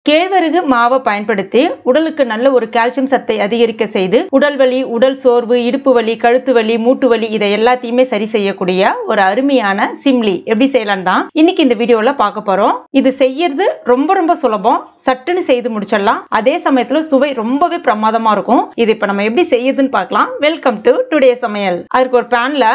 கேழ்வரகு மாவை பயன்படுத்தி உடலுக்கு நல்ல ஒரு கால்சியம் சத்தை அதிகரிக்க செய்து உடல் வலி, உடல் சோர்வு, இடுப்பு வலி, கழுத்து வலி, மூட்டு வலி இதை எல்லாத்தையுமே சரி செய்யக்கூடிய ஒரு அருமையான சிம்லி எப்படி செய்யலாம் தான் இன்னைக்கு இந்த வீடியோல பார்க்க போறோம். இது செய்யறது ரொம்ப சுலபம், சட்டுன்னு செய்து முடிச்சிடலாம். அதே சமயத்துல சுவை ரொம்பவே பிரமாதமா இருக்கும். இது இப்ப நம்ம எப்படி செய்யறதுன்னு பார்க்கலாம். வெல்கம் டு டுடே சமையல். அதுக்கு ஒரு பேன்ல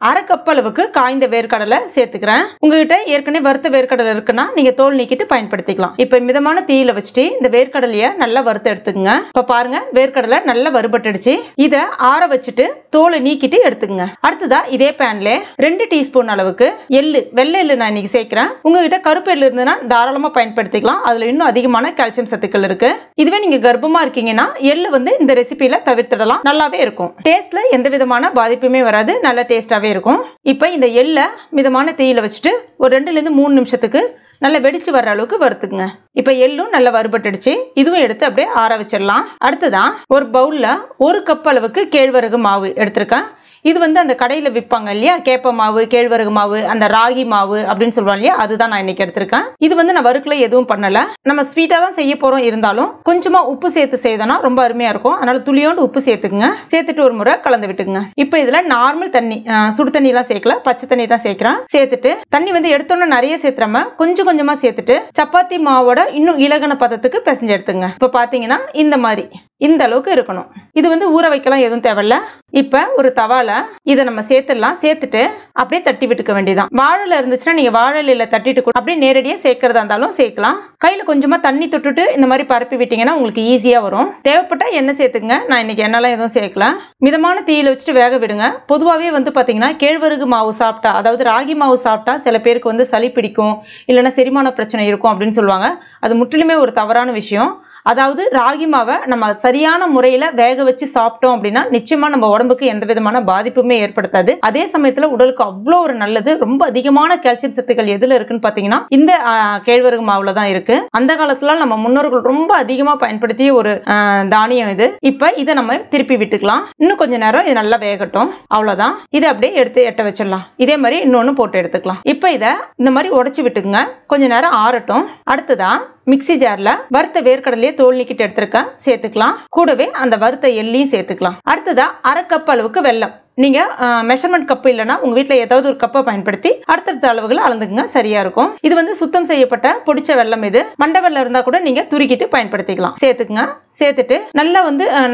அரை கப் அளவுக்கு காய்ந்த வேர்க்கடலை சேர்த்துக்கிறேன். உங்ககிட்ட ஏற்கனவே வறுத்த வேர்க்கடலை இருக்குன்னா நீங்க தோல் நீக்கிட்டு பயன்படுத்திக்கலாம். இப்ப மிதமான தீயில வச்சுட்டு இந்த வேர்க்கடலைய நல்லா வறுத்து எடுத்துக்கங்க. இப்ப பாருங்க வேர்க்கடலை நல்லா வறுபட்டுடுச்சு. இத ஆற வச்சுட்டு தோலை நீக்கிட்டு எடுத்துக்கங்க. அடுத்ததா இதே பேன்ல 2 டீஸ்பூன் அளவுக்கு எள்ளு, வெள்ளை எள்ளு நான் இன்னைக்கு சேர்க்கிறேன். உங்ககிட்ட கருப்பு எள்ளு இருந்ததுன்னா தாராளமா பயன்படுத்திக்கலாம். அதுல இன்னும் அதிகமான கால்சியம் சத்துக்கள் இருக்கு. இதுவே நீங்க கர்ப்பமா இருக்கீங்கன்னா எள்ளு இந்த ரெசிபியில தவிர்த்திடலாம். நல்லாவே இருக்கும். டேஸ்ட்ல எந்த விதமான பாதிப்புமே வராது. நல்ல டேஸ்டாவே இருக்கும். இப்ப இந்த எள்ள மிதமான தீயில வச்சுட்டு ஒரு 2 ல இருந்து 3 நிமிஷத்துக்கு நல்லா வெடிச்சு வர்ற அளவுக்கு வறுத்துக்குங்க. இப்ப எள்ளும் நல்லா வறுபட்டுடுச்சு. இதுவும் எடுத்து அப்படியே ஆற வச்சிடலாம். அடுத்ததான் ஒரு பவுல்ல 1 கப் அளவுக்கு கேழ்வரகு மாவு எடுத்திருக்கேன். இது அந்த கடையில விற்பாங்க இல்லையா, கேப்ப மாவு, கேழ்வரகு மாவு, அந்த ராகி மாவு அப்படின்னு சொல்லுவாங்க இல்லையா, அதுதான் நான் இன்னைக்கு எடுத்திருக்கேன். இது நான் வறுக்கல எதுவும் பண்ணல. நம்ம ஸ்வீட்டா தான் செய்ய போறோம். இருந்தாலும் கொஞ்சமா உப்பு சேர்த்து செய்தோம்னா ரொம்ப அருமையா இருக்கும். அதனால துளியோண்டு உப்பு சேர்த்துக்குங்க. சேர்த்துட்டு ஒரு முறை கலந்து விட்டுக்குங்க. இப்ப இதுல நார்மல் தண்ணி, சுடு தண்ணி எல்லாம் சேர்க்கல, பச்சை தண்ணி தான் சேர்க்கிறேன். சேர்த்துட்டு தண்ணி எடுத்தோன்னு நிறைய சேர்த்துறாம கொஞ்சமா சேர்த்துட்டு சப்பாத்தி மாவோட இன்னும் இலகன பதத்துக்கு பிசைஞ்சு எடுத்துங்க. இப்ப பாத்தீங்கன்னா இந்த மாதிரி இந்த அளவுக்கு இருக்கணும். இது ஊற வைக்கலாம் எதுவும் தேவையில்ல. இப்ப ஒரு தவால இதை நம்ம சேர்த்துடலாம். சேர்த்துட்டு அப்படியே தட்டி விட்டுக்க வேண்டியதான். வாழை இருந்துச்சுன்னா நீங்க வாழையில தட்டிட்டு கூட அப்படியே நேரடியா சேர்க்கறதா இருந்தாலும் சேர்க்கலாம். கையில கொஞ்சமா தண்ணி தொட்டுட்டு இந்த மாதிரி பரப்பி விட்டீங்கன்னா உங்களுக்கு ஈஸியா வரும். தேவைப்பட்டா எண்ணெய் சேர்த்துங்க. நான் இன்னைக்கு எண்ணெய்லாம் எதுவும் சேர்க்கல. மிதமான தீயில வச்சுட்டு வேக விடுங்க. பொதுவாகவே பாத்தீங்கன்னா கேழ்வரகு மாவு சாப்பிட்டா, அதாவது ராகி மாவு சாப்பிட்டா சில பேருக்கு சளி பிடிக்கும், இல்லைன்னா செரிமான பிரச்சனை இருக்கும் அப்படின்னு சொல்லுவாங்க. அது முற்றிலுமே ஒரு தவறான விஷயம். அதாவது ராகி மாவை நம்ம சரியான முறையில வேக வச்சு சாப்பிட்டோம் அப்படின்னா நிச்சயமா நம்ம உடம்புக்கு எந்த விதமான பாதிப்புமே ஏற்படுத்தாது. அதே சமயத்துல உடலுக்கு அவ்வளோ ஒரு நல்லது. ரொம்ப அதிகமான கால்சியம் சத்துக்கள் எதுல இருக்குன்னு பாத்தீங்கன்னா இந்த கேழ்வரகு மாவுல தான் இருக்கு. அந்த காலத்துல நம்ம முன்னோர்கள் ரொம்ப அதிகமா பயன்படுத்திய ஒரு தானியம் இது. இப்ப இதை நம்ம திருப்பி விட்டுக்கலாம். இன்னும் கொஞ்ச நேரம் இது நல்லா வேகட்டும். அவ்வளவுதான். இதை அப்படியே எடுத்து எட்ட வச்சிடலாம். இதே மாதிரி இன்னொன்னு போட்டு எடுத்துக்கலாம். இப்ப இதை இந்த மாதிரி உடைச்சு விட்டுக்குங்க. கொஞ்ச நேரம் ஆறட்டும். அடுத்ததான் மிக்ஸி ஜார்ல வறுத்த வேர்க்கடலையே தோல் நீக்கிட்டு எடுத்திருக்கேன். சேர்த்துக்கலாம். கூடவே அந்த வறுத்த எள்ளையும் சேர்த்துக்கலாம். அடுத்ததா அரை கப் அளவுக்கு வெல்லம். நீங்க மெஷர்மெண்ட் கப் இல்லைன்னா உங்க வீட்டுல ஏதாவது ஒரு கப்பை பயன்படுத்தி அடுத்தடுத்த அளவுகளை அளந்துக்குங்க. சரியா இருக்கும். இது சுத்தம் செய்யப்பட்ட பொடிச்ச வெல்லம். இது மண்டை வெல்லம் இருந்தா கூட நீங்க துருக்கிட்டு பயன்படுத்திக்கலாம். சேர்த்துக்குங்க. சேர்த்துட்டு நல்லா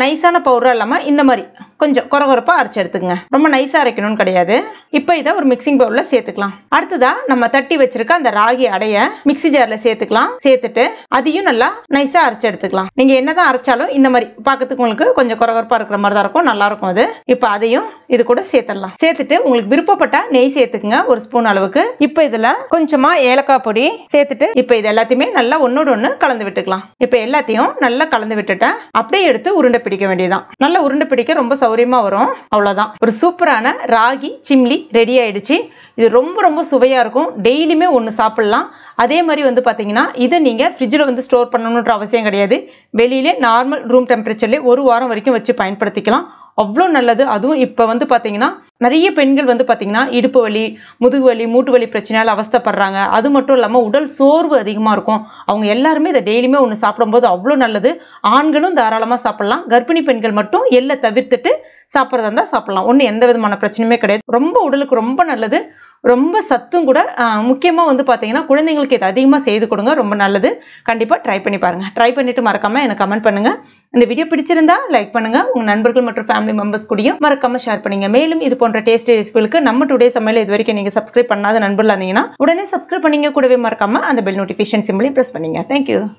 நைஸான பவுடரா இல்லாம இந்த மாதிரி கொஞ்சம் கொரகொரப்பா அரைச்சு எடுத்துக்கங்க. ரொம்ப நைஸா அரைக்கணும்னு கிடையாது. இப்ப இதை ஒரு மிக்சிங் பவுல்ல சேர்த்துக்கலாம். அடுத்ததா நம்ம தட்டி வச்சிருக்க அந்த ராகி அடைய மிக்ஸி ஜார்ல சேர்த்துக்கலாம். சேர்த்துட்டு அதையும் நல்லா நைஸா அரைச்சு எடுத்துக்கலாம். நீங்க என்னதான் அரைச்சாலும் இந்த மாதிரி பாக்கிறதுக்கு உங்களுக்கு கொஞ்சம் கொரகொரப்பா இருக்கிற மாதிரி தான் இருக்கும். நல்லா இருக்கும் அது. இப்ப அதையும் இது கூட சேர்த்துடலாம். சேர்த்துட்டு உங்களுக்கு விருப்பப்பட்ட நெய் சேர்த்துக்குங்க, 1 ஸ்பூன் அளவுக்கு. இப்ப இதுல கொஞ்சமா ஏலக்காய் பொடி சேர்த்துட்டு இப்ப இது எல்லாத்தையுமே நல்லா ஒன்னோட ஒண்ணு கலந்து விட்டுக்கலாம். இப்ப எல்லாத்தையும் நல்லா கலந்து விட்டுட்டேன். அப்படியே எடுத்து உருண்டை பிடிக்க வேண்டியதான். நல்லா உருண்டை பிடிக்க ரொம்ப சௌரியமா வரும். அவ்வளவுதான். ஒரு சூப்பரான ராகி சிம்லி ரெடி ஆயிடுச்சு. இது ரொம்ப சுவையா இருக்கும். டெய்லியுமே ஒன்று சாப்பிடலாம். அதே மாதிரி பாத்தீங்கன்னா இதை நீங்க ஃப்ரிட்ஜில் ஸ்டோர் பண்ணணுன்ற அவசியம் கிடையாது. வெளியிலே நார்மல் ரூம் டெம்பரேச்சர்லேயே 1 வாரம் வரைக்கும் வச்சு பயன்படுத்திக்கலாம். அவ்வளோ நல்லது. அதுவும் இப்போ பாத்தீங்கன்னா நிறைய பெண்கள் பாத்தீங்கன்னா இடுப்பு வலி, முதுகு வலி, மூட்டு வலி பிரச்சனையால அவஸ்தைப்படுறாங்க. அது மட்டும் இல்லாம உடல் சோர்வு அதிகமா இருக்கும். அவங்க எல்லாருமே இதை டெய்லியுமே ஒன்று சாப்பிடும்போது அவ்வளோ நல்லது. ஆண்களும் தாராளமா சாப்பிடலாம். கர்ப்பிணி பெண்கள் மட்டும் எள்ளை தவிர்த்துட்டு சாப்பிட்றதா இருந்தா சாப்பிடலாம். ஒன்றும் எந்த விதமான பிரச்சனையுமே கிடையாது. ரொம்ப உடலுக்கு ரொம்ப நல்லது. ரொம்ப சத்தும் கூட. முக்கியமா பாத்தீங்கன்னா குழந்தைங்களுக்கு இது அதிகமா செய்து கொடுங்க. ரொம்ப நல்லது. கண்டிப்பா ட்ரை பண்ணி பாருங்க. ட்ரை பண்ணிட்டு மறக்காம எனக்கு கமெண்ட் பண்ணுங்க. இந்த வீடியோ பிடிச்சிருந்தா லைக் பண்ணுங்க. உங்க நண்பர்கள் மற்றும் ஃபேமிலி மெம்பர்ஸ் கூடயும் மறக்காம ஷேர் பண்ணுங்க. மேலும் இது போன்ற டேஸ்டி ரெசிபிகளுக்கு நம்ம டுடே சமையல் இது வரைக்கும் நீங்க சப்ஸ்கிரைப் பண்ணாத நண்பர்களா இருந்தீங்கன்னா உடனே சப்ஸ்கிரைப் பண்ணீங்க. கூடவே மறக்காம அந்த பெல் நோட்டிபிகேஷன் சிம்பிளையும் பிரஸ் பண்ணீங்க. தேங்க்யூ.